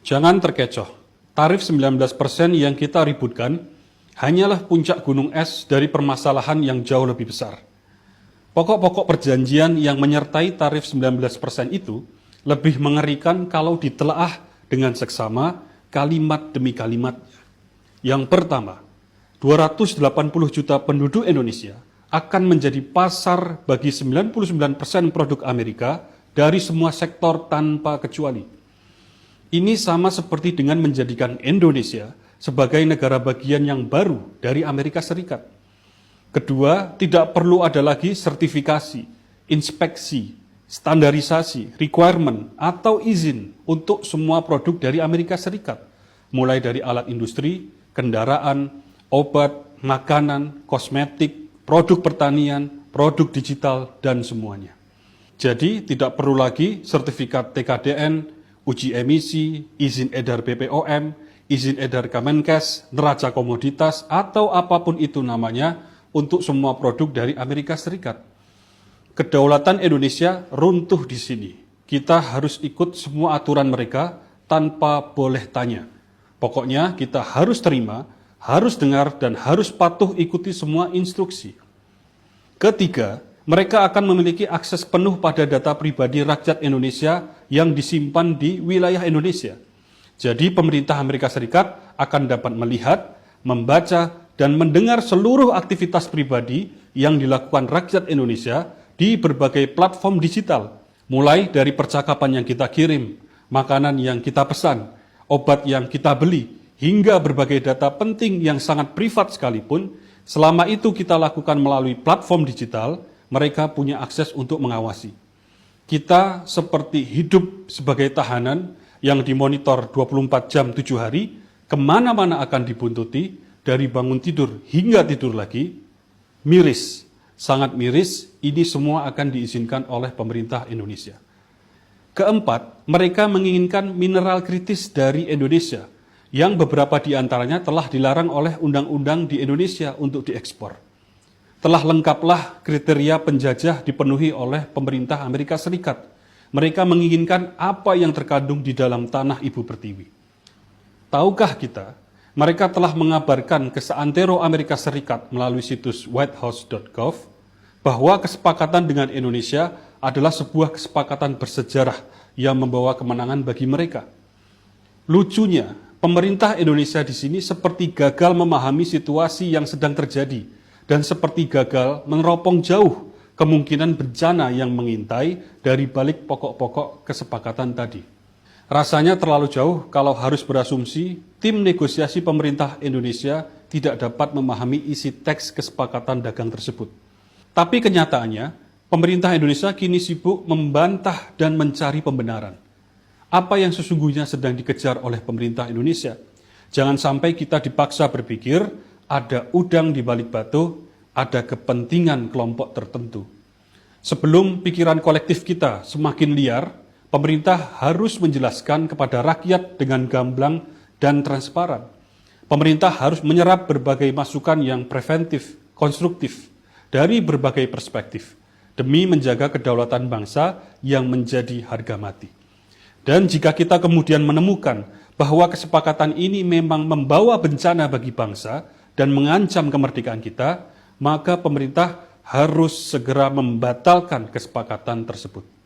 Jangan terkecoh, tarif 19% yang kita ributkan hanyalah puncak gunung es dari permasalahan yang jauh lebih besar. Pokok-pokok perjanjian yang menyertai tarif 19% itu lebih mengerikan kalau ditelaah dengan seksama kalimat demi kalimat. Yang pertama, 280 juta penduduk Indonesia akan menjadi pasar bagi 99% produk Amerika dari semua sektor tanpa kecuali. Ini sama seperti dengan menjadikan Indonesia sebagai negara bagian yang baru dari Amerika Serikat. Kedua, tidak perlu ada lagi sertifikasi, inspeksi, standarisasi, requirement, atau izin untuk semua produk dari Amerika Serikat, mulai dari alat industri, kendaraan, obat, makanan, kosmetik, produk pertanian, produk digital, dan semuanya. Jadi, tidak perlu lagi sertifikat TKDN, uji emisi, izin edar BPOM, izin edar Kemenkes, neraca komoditas, atau apapun itu namanya untuk semua produk dari Amerika Serikat. Kedaulatan Indonesia runtuh di sini. Kita harus ikut semua aturan mereka tanpa boleh tanya. Pokoknya kita harus terima, harus dengar, dan harus patuh ikuti semua instruksi. Ketiga, mereka akan memiliki akses penuh pada data pribadi rakyat Indonesia yang disimpan di wilayah Indonesia. Jadi pemerintah Amerika Serikat akan dapat melihat, membaca, dan mendengar seluruh aktivitas pribadi yang dilakukan rakyat Indonesia di berbagai platform digital, mulai dari percakapan yang kita kirim, makanan yang kita pesan, obat yang kita beli, hingga berbagai data penting yang sangat privat sekalipun, selama itu kita lakukan melalui platform digital, mereka punya akses untuk mengawasi. Kita seperti hidup sebagai tahanan yang dimonitor 24 jam 7 hari, kemana-mana akan dibuntuti, dari bangun tidur hingga tidur lagi, miris, sangat miris, ini semua akan diizinkan oleh pemerintah Indonesia. Keempat, mereka menginginkan mineral kritis dari Indonesia, yang beberapa di antaranya telah dilarang oleh undang-undang di Indonesia untuk diekspor. Telah lengkaplah kriteria penjajah dipenuhi oleh pemerintah Amerika Serikat. Mereka menginginkan apa yang terkandung di dalam tanah Ibu Pertiwi. Tahukah kita, mereka telah mengabarkan ke seantero Amerika Serikat melalui situs whitehouse.gov bahwa kesepakatan dengan Indonesia adalah sebuah kesepakatan bersejarah yang membawa kemenangan bagi mereka. Lucunya, pemerintah Indonesia di sini seperti gagal memahami situasi yang sedang terjadi dan seperti gagal meneropong jauh kemungkinan bencana yang mengintai dari balik pokok-pokok kesepakatan tadi. Rasanya terlalu jauh kalau harus berasumsi tim negosiasi pemerintah Indonesia tidak dapat memahami isi teks kesepakatan dagang tersebut. Tapi kenyataannya, pemerintah Indonesia kini sibuk membantah dan mencari pembenaran. Apa yang sesungguhnya sedang dikejar oleh pemerintah Indonesia? Jangan sampai kita dipaksa berpikir ada udang di balik batu, ada kepentingan kelompok tertentu. Sebelum pikiran kolektif kita semakin liar, pemerintah harus menjelaskan kepada rakyat dengan gamblang dan transparan. Pemerintah harus menyerap berbagai masukan yang preventif, konstruktif, dari berbagai perspektif, demi menjaga kedaulatan bangsa yang menjadi harga mati. Dan jika kita kemudian menemukan bahwa kesepakatan ini memang membawa bencana bagi bangsa dan mengancam kemerdekaan kita, maka pemerintah harus segera membatalkan kesepakatan tersebut.